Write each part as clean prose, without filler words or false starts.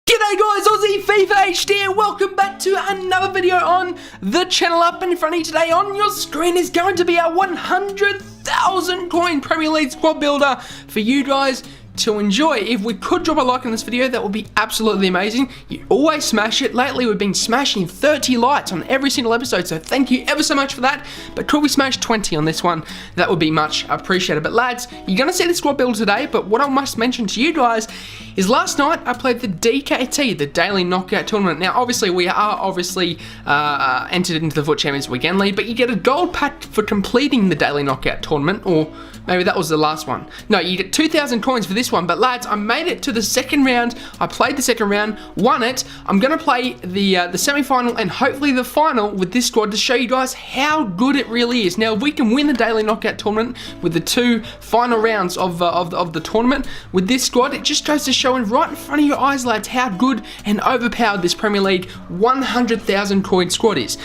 G'day guys, Aussie Fifa HD and welcome back to another video on the channel. Up in front of you today on your screen is going to be our 100,000 coin Premier League squad builder for you guys to enjoy. If we could drop a like on this video, that would be absolutely amazing. You always smash it. Lately we've been smashing 30 likes on every single episode, so thank you ever so much for that. But could we smash 20 on this one? That would be much appreciated. But lads, you're going to see the squad build today, but what I must mention to you guys is last night I played the DKT, the Daily Knockout Tournament. Now obviously we are entered into the FUT Champions Weekend League, but you get a gold pack for completing the Daily Knockout Tournament, or maybe that was the last one. No, you get 2,000 coins for this one. But lads, I made it to the second round. I played the second round, won it. I'm going to play the semi-final and hopefully the final with this squad to show you guys how good it really is. Now, if we can win the Daily Knockout Tournament with the two final rounds of the tournament with this squad, it just goes to showing right in front of your eyes, lads, how good and overpowered this Premier League 100,000 coin squad is.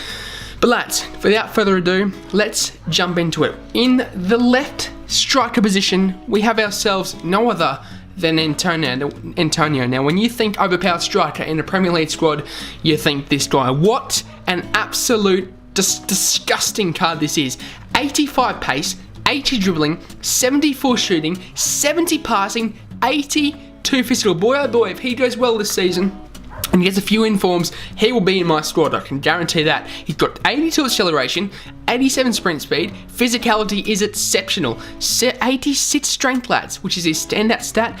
But lads, without further ado, let's jump into it. In the left striker position, we have ourselves no other than Antonio. Now, when you think overpowered striker in a Premier League squad, you think this guy. What an absolute disgusting card this is. 85 pace, 80 dribbling, 74 shooting, 70 passing, 82 physical. Boy, oh boy, if he goes well this season and gets a few informs, he will be in my squad, I can guarantee that. He's got 82 acceleration, 87 sprint speed, physicality is exceptional, 86 strength, lads, which is his standout stat,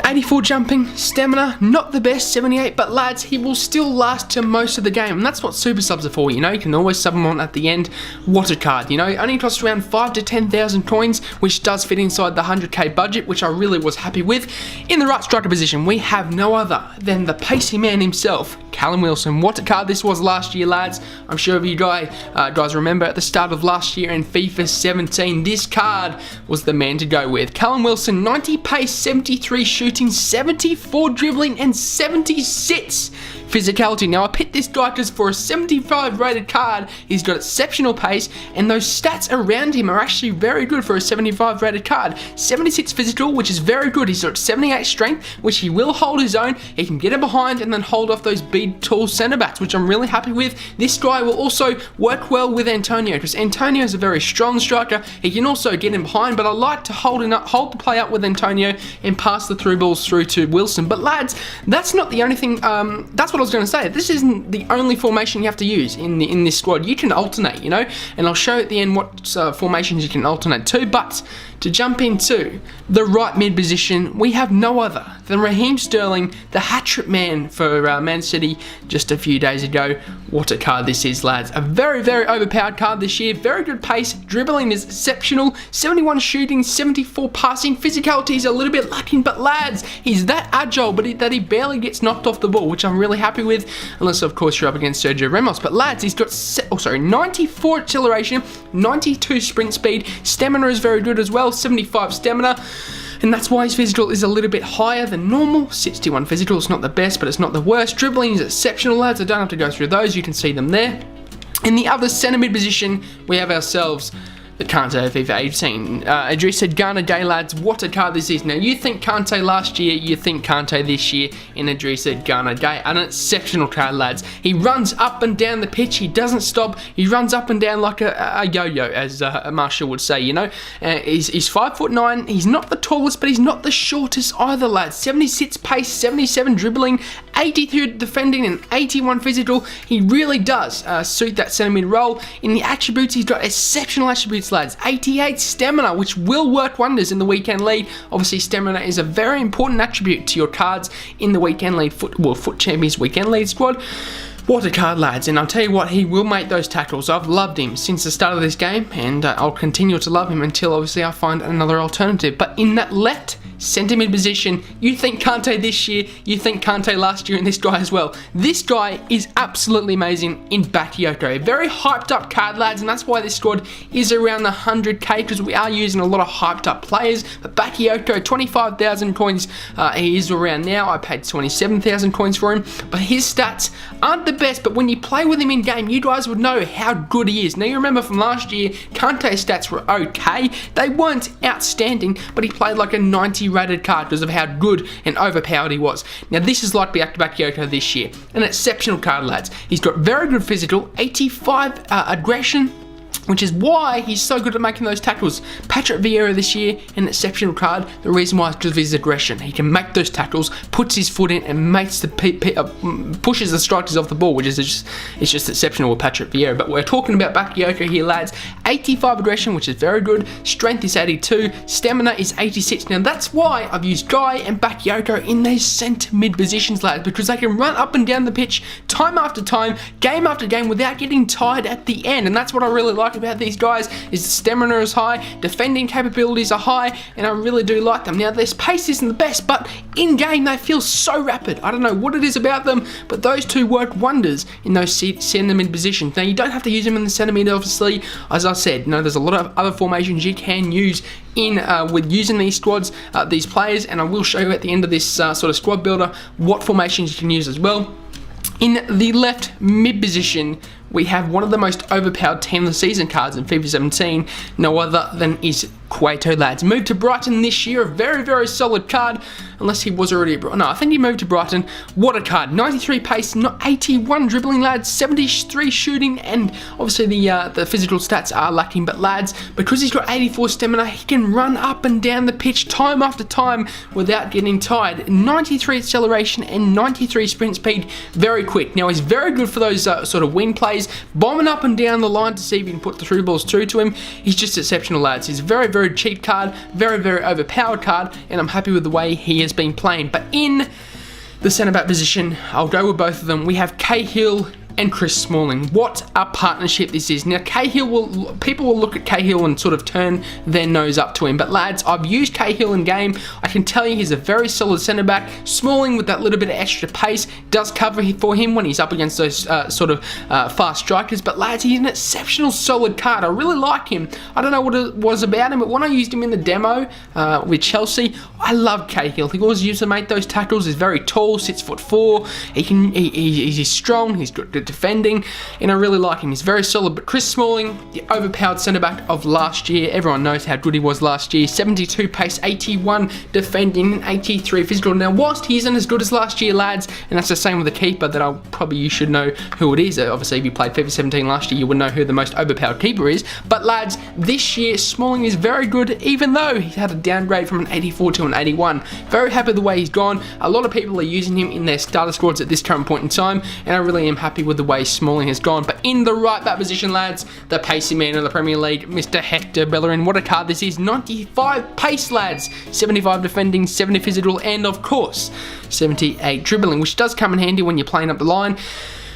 84 jumping, stamina, not the best, 78, but lads, he will still last to most of the game, and that's what super subs are for, you know. You can always sub him on at the end. What a card, you know. It only costs around 5 to 10,000 coins, which does fit inside the 100k budget, which I really was happy with. In the right striker position, we have no other than the pacey man himself, Callum Wilson. What a card this was last year, lads. I'm sure if you guys remember at the start of last year in FIFA 17, this card was the man to go with. Callum Wilson, 90 pace, 73 shooting, 74 dribbling, and 76 physicality. Now, I picked this guy because for a 75 rated card, he's got exceptional pace, and those stats around him are actually very good for a 75 rated card. 76 physical, which is very good. He's got 78 strength, which he will hold his own. He can get in behind and then hold off those big, tall centre backs, which I'm really happy with. This guy will also work well with Antonio, because Antonio is a very strong striker. He can also get in behind, but I like to hold the play up with Antonio and pass the through balls through to Wilson. But lads, that's not the only thing. That's what I was going to say. This isn't the only formation you have to use in this squad. You can alternate, you know, and I'll show at the end what formations you can alternate to. But to jump into the right mid position, we have no other than Raheem Sterling, the hat-trick man for Man City just a few days ago. What a card this is, lads. A very, very overpowered card this year. Very good pace. Dribbling is exceptional. 71 shooting, 74 passing. Physicality is a little bit lacking, but lads, he's that agile, but that he barely gets knocked off the ball, which I'm really happy with, unless of course you're up against Sergio Ramos. But lads, he's got 94 acceleration, 92 sprint speed. Stamina is very good as well, 75 stamina. And that's why his physical is a little bit higher than normal. 61 physical, it's not the best, but it's not the worst. Dribbling is exceptional, lads. I don't have to go through those. You can see them there. In the other centre mid position, we have ourselves the Kante of FIFA 18. Idrissa Gana Gueye, lads, what a card this is. Now, you think Kante last year, you think Kante this year in Idrissa Gana Gueye. An exceptional card, lads. He runs up and down the pitch. He doesn't stop. He runs up and down like a yo-yo, as Marshall would say, you know. He's 5'9". He's not the tallest, but he's not the shortest either, lads. 76 pace, 77 dribbling, 83 defending, and 81 physical. He really does suit that centre mid role. In the attributes, he's got exceptional attributes, lads. 88 stamina, which will work wonders in the weekend league. Obviously, stamina is a very important attribute to your cards in the weekend league FUT Champions Weekend League squad. What a card, lads, and I'll tell you what, he will make those tackles. I've loved him since the start of this game, and I'll continue to love him until obviously I find another alternative. But in that left centre mid position, you think Kante this year, you think Kante last year, and this guy as well. This guy is absolutely amazing in Bakayoko. A very hyped up card, lads, and that's why this squad is around the 100k, because we are using a lot of hyped up players. But Bakayoko, 25,000 coins he is around now. I paid 27,000 coins for him, but his stats aren't the best, but when you play with him in game, you guys would know how good he is. Now, you remember from last year, Kante's stats were okay. They weren't outstanding, but he played like a 90 rated card because of how good and overpowered he was. Now this is like Bakayoko this year. An exceptional card, lads. He's got very good physical, 85 aggression, which is why he's so good at making those tackles. Patrick Vieira this year, an exceptional card. The reason why is because of his aggression. He can make those tackles, puts his foot in, and makes the pushes the strikers off the ball, which is it's just exceptional with Patrick Vieira. But we're talking about Bakayoko here, lads. 85 aggression, which is very good. Strength is 82. Stamina is 86. Now that's why I've used Guy and Bakayoko in these centre mid positions, lads, because they can run up and down the pitch time after time, game after game, without getting tired at the end. And that's what I really like about these guys, is the stamina is high, defending capabilities are high, and I really do like them. Now their pace isn't the best, but in game they feel so rapid. I don't know what it is about them, but those two work wonders in those centre mid positions. Now you don't have to use them in the centre mid, obviously. As I said, there's a lot of other formations you can use in with using these squads, these players, and I will show you at the end of this sort of squad builder what formations you can use as well. In the left mid position, we have one of the most overpowered team of the season cards in FIFA 17, no other than is Cueto, lads. Moved to Brighton this year, a very, very solid card, unless he was already abroad. No, I think he moved to Brighton. What a card. 93 pace, 81 dribbling, lads, 73 shooting, and obviously the physical stats are lacking, but lads, because he's got 84 stamina, he can run up and down the pitch time after time without getting tired. 93 acceleration and 93 sprint speed, very quick. Now he's very good for those sort of wing plays, bombing up and down the line to see if you can put the through balls through to him. He's just exceptional, lads. He's a very, very cheap card, very, very overpowered card, and I'm happy with the way he has been playing. But in the centre back position, I'll go with both of them. We have Cahill and Chris Smalling. What a partnership this is. Now people will look at Cahill and sort of turn their nose up to him, but lads, I've used Cahill in game. I can tell you he's a very solid centre back. Smalling, with that little bit of extra pace, does cover for him when he's up against those fast strikers, but lads, he's an exceptional solid card. I really like him. I don't know what it was about him, but when I used him in the demo with Chelsea, I love Cahill. He always used to make those tackles. He's very tall, 6'4". He's strong, he's good defending, and I really like him. He's very solid. But Chris Smalling, the overpowered centre back of last year, everyone knows how good he was last year. 72 pace, 81 defending, 83 physical. Now whilst he isn't as good as last year, lads, and that's the same with the keeper, that you should know who it is. Obviously if you played FIFA 17 last year, you would know who the most overpowered keeper is. But lads, this year Smalling is very good, even though he had a downgrade from an 84 to an 81. Very happy with the way he's gone. A lot of people are using him in their starter squads at this current point in time, and I really am happy with the way Smalling has gone. But in the right back position, lads, the pacey man of the Premier League, Mr. Hector Bellerin. What a card this is. 95 pace, lads, 75 defending, 70 physical, and of course 78 dribbling, which does come in handy when you're playing up the line.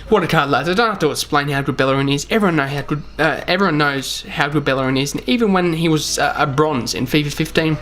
What a card, lads. I don't have to explain how good Bellerin is. Everyone knows how good Bellerin is, and even when he was a bronze in FIFA 15,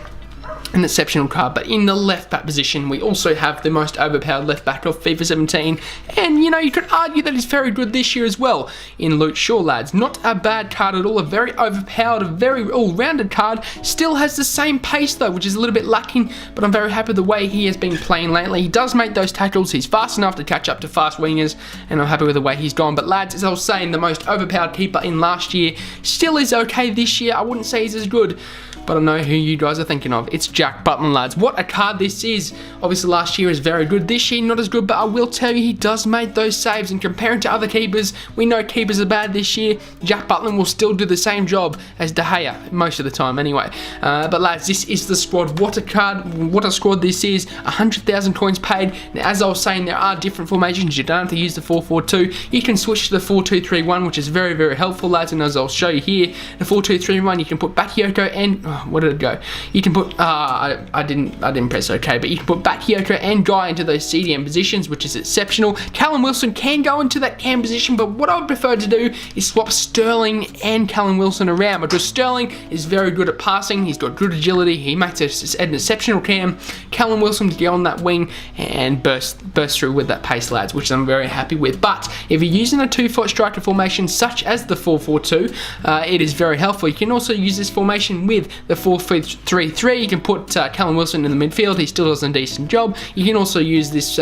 an exceptional card. But in the left back position, we also have the most overpowered left back of FIFA 17, and you could argue that he's very good this year as well in Luke Shaw, lads. Not a bad card at all, a very overpowered, a very all-rounded card. Still has the same pace though, which is a little bit lacking, but I'm very happy with the way he has been playing lately. He does make those tackles, he's fast enough to catch up to fast wingers, and I'm happy with the way he's gone. But lads, as I was saying, the most overpowered keeper in last year still is okay this year. I wouldn't say he's as good, but I know who you guys are thinking of. It's Jack Butland, lads. What a card this is. Obviously last year is very good. This year not as good, but I will tell you he does make those saves, and comparing to other keepers, we know keepers are bad this year. Jack Butland will still do the same job as De Gea, most of the time anyway. But lads, this is the squad. What a card, what a squad this is. 100,000 coins paid. Now, as I was saying, there are different formations. You don't have to use the 4-4-2. You can switch to the 4-2-3-1, which is very, very helpful, lads, and as I'll show you here, the 4-2-3-1, you can put Bakayoko and where did it go? You can put I didn't press OK, but you can put Bakayoko and Guy into those CDM positions, which is exceptional. Callum Wilson can go into that cam position, but what I would prefer to do is swap Sterling and Callum Wilson around, because Sterling is very good at passing, he's got good agility, he makes an exceptional cam. Callum Wilson to go on that wing and burst through with that pace, lads, which I'm very happy with. But if you're using a 2-foot striker formation such as the 4-4-2, it is very helpful. You can also use this formation with the 4-3-3. You can put Callum Wilson in the midfield, he still does a decent job. You can also use this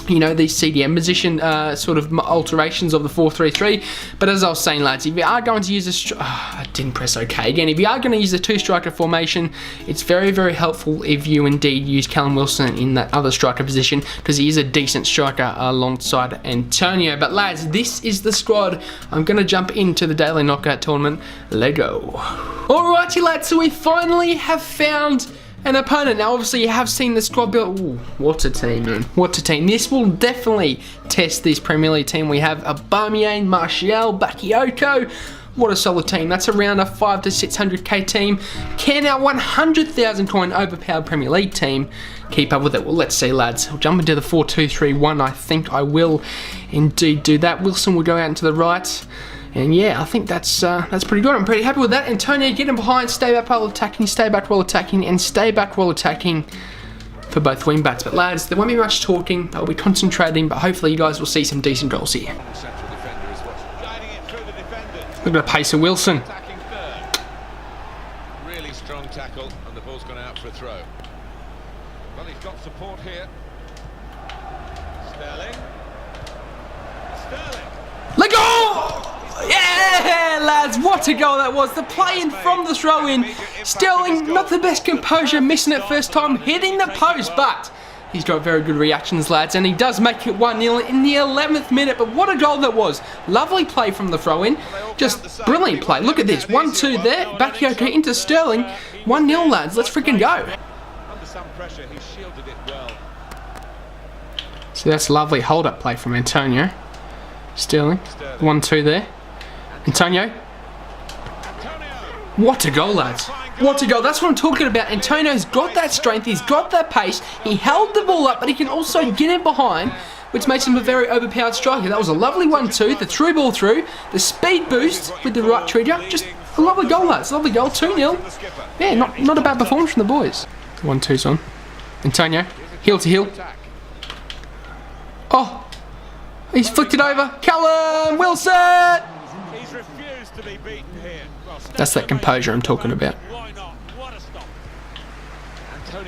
you know, these CDM position sort of alterations of the 4-3-3. But as I was saying, lads, if you are going to use a I didn't press OK again. If you are going to use a 2-striker formation, it's very, very helpful if you indeed use Callum Wilson in that other striker position, because he is a decent striker alongside Antonio. But lads, this is the squad. I'm going to jump into the daily knockout tournament. Let's go. Alrighty, lads, so we finally have found an opponent. Now, obviously, you have seen the squad build. Ooh, what a team, man. What a team. This will definitely test this Premier League team. We have Aubameyang, Martial, Bakayoko. What a solid team. That's around a 500 to 600k team. Can our 100,000 coin overpowered Premier League team keep up with it? Well, let's see, lads. I'll jump into the 4-2-3-1. I think I will indeed do that. Wilson will go out into the right. And yeah, I think that's pretty good. I'm pretty happy with that. Antonio, get him behind, stay back while attacking, stay back while attacking, and stay back while attacking for both wing backs. But lads, there won't be much talking. I'll be concentrating, but hopefully you guys will see some decent goals here. Look at the pace of Wilson. Really strong tackle, and the ball's gone out for a throw. Well, he's got support here. Sterling. Let go! Yeah, lads, what a goal that was. The play in from the throw-in. Sterling, not the best composure, missing it first time, hitting the post, but he's got very good reactions, lads, and he does make it 1-0 in the 11th minute. But what a goal that was. Lovely play from the throw-in. Just brilliant play. Look at this. 1-2 there. Bakayoko into Sterling. 1-0, lads. Let's freaking go. Under some pressure, he shielded it well. So that's a lovely hold-up play from Antonio. Sterling. 1-2 there. Antonio. What a goal, lads. What a goal. That's what I'm talking about. Antonio's got that strength. He's got that pace. He held the ball up, but he can also get in behind, which makes him a very overpowered striker. That was a lovely 1-2. The through ball through. The speed boost with the right trigger. Just a lovely goal, lads. Lovely goal. 2-0. Yeah, not a bad performance from the boys. 1-2's on. Antonio. Heel to heel. Oh. He's flicked it over. Callum Wilson! He's refused to be beaten here. That's that composure I'm talking about.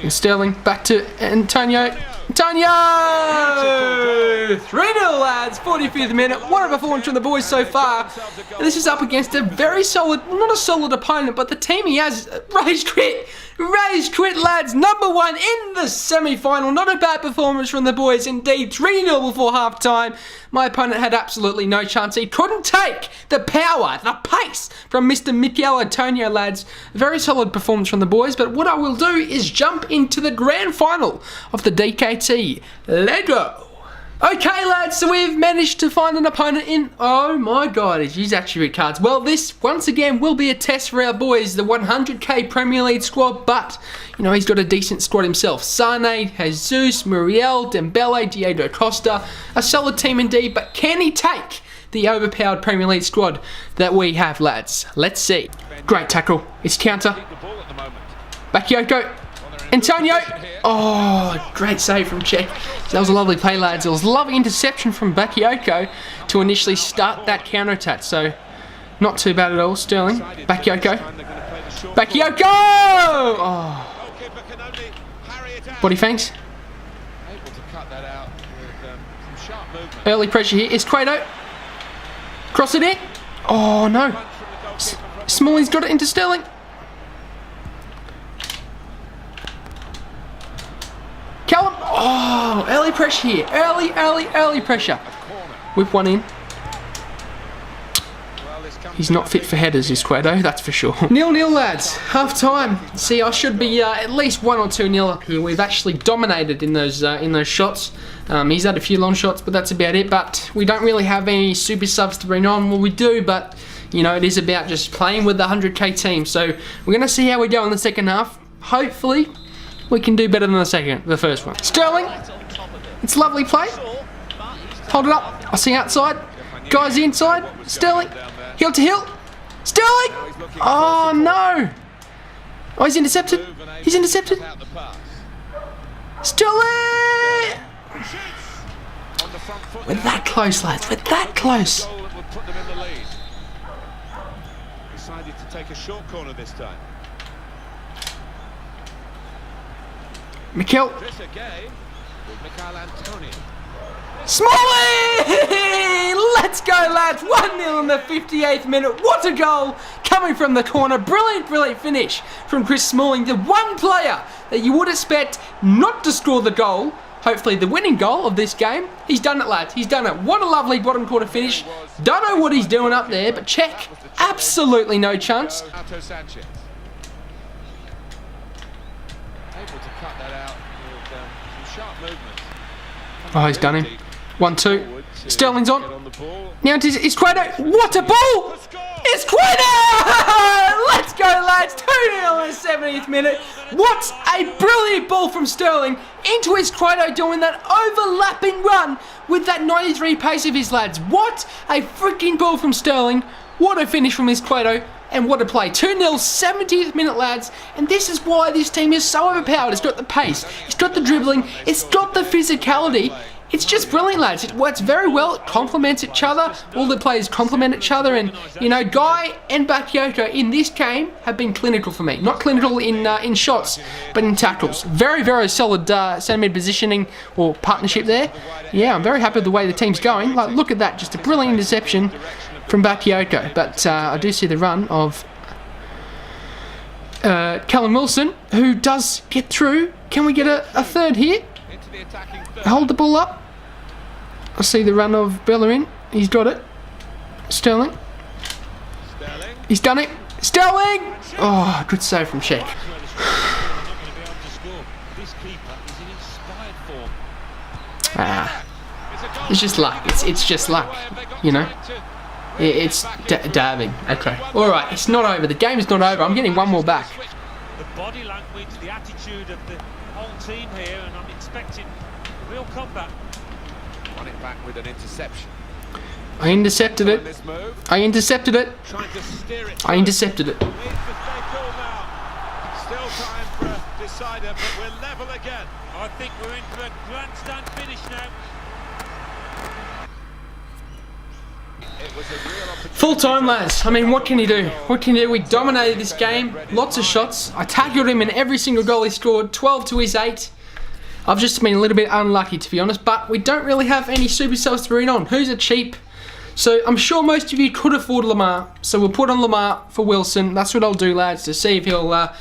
And Sterling back to Antonio. Antonio! 3-0, lads. 45th minute. What a performance from the boys so far. And this is up against a very solid, not a solid opponent, but the team he has, Rage Quit. Rage Quit, lads. Number 1 in the semi-final. Not a bad performance from the boys. Indeed, 3-0 before half-time. My opponent had absolutely no chance. He couldn't take the power, the pace from Mr. Mikel Antonio, lads. Very solid performance from the boys. But what I will do is jump into the grand final of the DKT. Let's go. Okay, lads, so we've managed to find an opponent in... Oh my god, he's attribute cards. Well, this, once again, will be a test for our boys, the 100k Premier League squad, but, you know, he's got a decent squad himself. Sane, Jesus, Muriel, Dembele, Diego Costa, a solid team indeed, but can he take the overpowered Premier League squad that we have, lads? Let's see. Great tackle. It's counter. Bakayoko. Antonio! Oh, great save from Czech. That was a lovely play, lads. It was a lovely interception from Bakayoko to initially start that counter-attack. So, not too bad at all. Sterling. Bakayoko. Bakayoko! Oh. Body fangs. Early pressure here. Is Cueto. Cross it in. Oh, no. Smalley's got it into Sterling. Callum, oh, early pressure here. Early pressure. Whip one in. He's not fit for headers, is Cueto, that's for sure. 0-0, lads. Half time. See, I should be at least 1 or 2-0 up here. We've actually dominated in those shots. He's had a few long shots, but that's about it. But we don't really have any super subs to bring on. Well, we do, but you know, it is about just playing with the 100k team. So we're going to see how we go in the second half. Hopefully, we can do better than the first one. Sterling, it's a lovely play. Hold it up. I see outside. Guys inside. Sterling, heel to heel. Sterling. Oh no. Oh, he's intercepted. He's intercepted. Sterling. We're that close, lads. We're that close. Decided to take a short corner this time. Mikel. Smalling! Let's go, lads. 1-0 in the 58th minute. What a goal coming from the corner. Brilliant, brilliant finish from Chris Smalling. The one player that you would expect not to score the goal, hopefully the winning goal of this game. He's done it, lads. He's done it. What a lovely bottom corner finish. Don't know what he's doing up there, but check. Absolutely no chance. Able to cut that out with some sharp movement. Oh, he's done him. 1-2. Sterling's on. Now it's Cueto. What a ball! It's Cueto! Let's go, lads. 2-0 in the 70th minute. What a brilliant ball from Sterling into his Cueto, doing that overlapping run with that 93 pace of his, lads. What a freaking ball from Sterling. What a finish from his Cueto. And what a play. 2-0, 70th minute, lads. And this is why this team is so overpowered. It's got the pace. It's got the dribbling. It's got the physicality. It's just brilliant, lads. It works very well. It complements each other. All the players complement each other. And, you know, Guy and Bakayoko in this game have been clinical for me. Not clinical in shots, but in tackles. Very, very solid centre mid positioning or partnership there. Yeah, I'm very happy with the way the team's going. Like, look at that. Just a brilliant interception from Bakayoko. But I do see the run of Callum Wilson, who does get through. Can we get a third here? Hold the ball up. I see the run of Bellerin. He's got it. Sterling. He's done it. Sterling! Oh, good save from Sheck. It's just luck. It's just luck. You know? It's dabbing. Okay. Alright, it's not over. The game is not over. I'm getting one more back. The body language, the attitude of the whole team here, and I'm expecting real comeback. Run it back with an interception. I intercepted it. I intercepted it. I intercepted it. Still time for a decider, but we're level again. I think we're in for a grandstand finish now. Full time, lads. I mean, what can you do? What can you do? We dominated this game. Lots of shots. I tackled him in every single goal he scored. 12 to his 8. I've just been a little bit unlucky, to be honest, but we don't really have any super subs to bring on. Who's a cheap? So I'm sure most of you could afford Lamar, so we'll put on Lamar for Wilson. That's what I'll do, lads, to see if he'll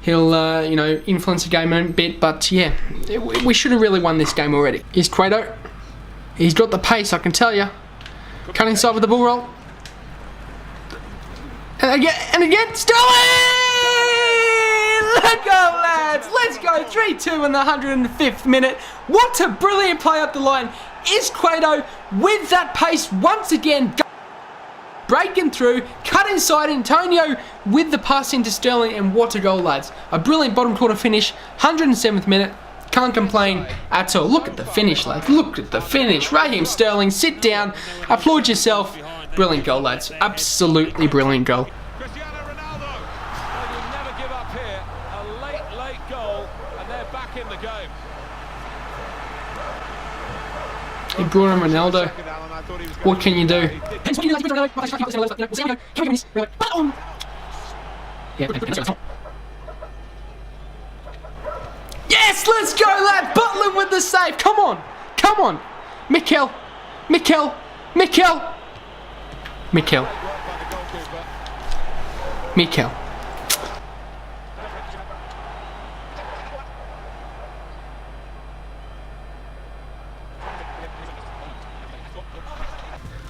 you know, influence the game a bit. But yeah, we should have really won this game already. Here's Cueto. He's got the pace, I can tell you. Cut inside with the ball roll. And again, Sterling! Let's go, lads! Let's go! 3-2 in the 105th minute. What a brilliant play up the line. Is Cueto with that pace once again. Breaking through, cut inside Antonio with the pass into Sterling, and what a goal, lads. A brilliant bottom quarter finish, 107th minute. Can't complain at all. Look at the finish, lads. Look at the finish. Raheem Sterling, sit down, applaud yourself. Brilliant goal, lads. Absolutely brilliant goal. Cristiano Ronaldo. Well, you'll never give up here. A late goal, and they're back in the game. He brought in Ronaldo. What can you do? Yes, let's go, lad. Butland with the save. Come on. Come on. Mikel.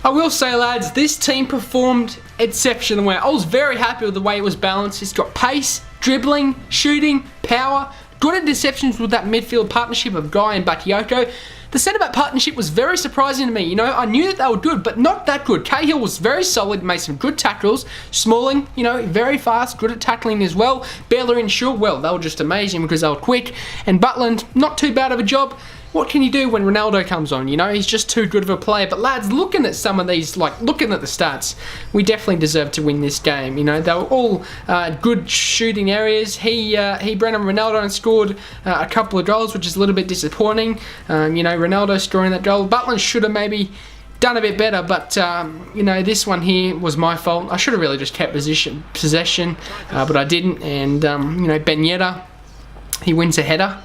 I will say, lads, this team performed exceptionally well. I was very happy with the way it was balanced. It's got pace, dribbling, shooting, power, good interceptions with that midfield partnership of Guy and Bakayoko. The centre-back partnership was very surprising to me. You know, I knew that they were good, but not that good. Cahill was very solid, made some good tackles. Smalling, you know, very fast, good at tackling as well. Bellerin, sure, well, they were just amazing because they were quick. And Butland, not too bad of a job. What can you do when Ronaldo comes on? You know, he's just too good of a player. But lads, looking at some of these, like looking at the stats, we definitely deserve to win this game. You know, they were all good shooting areas. Brennan Ronaldo scored a couple of goals, which is a little bit disappointing. You know, Ronaldo scoring that goal. Butland should have maybe done a bit better, but you know, this one here was my fault. I should have really just kept possession, but I didn't. And you know, Ben Yedder, he wins a header.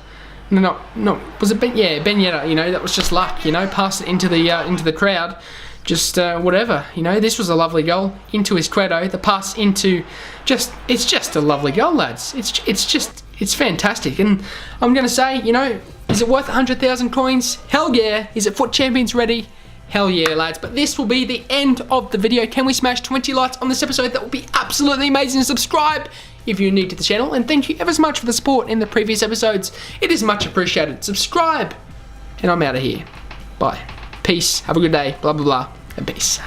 No, was it Ben? Yeah, Ben Yedder, you know, that was just luck, you know, passed it into the crowd, just whatever, you know. This was a lovely goal into his credo. The pass into it's just a lovely goal, lads. It's fantastic, and I'm gonna say, you know, is it worth 100,000 coins? Hell yeah. Is it Foot Champions ready? Hell yeah, lads. But this will be the end of the video. Can we smash 20 likes on this episode? That would be absolutely amazing. Subscribe if you're new to the channel, and thank you ever so much for the support in the previous episodes. It is much appreciated. Subscribe, and I'm out of here. Bye. Peace. Have a good day. Blah, blah, blah. And peace.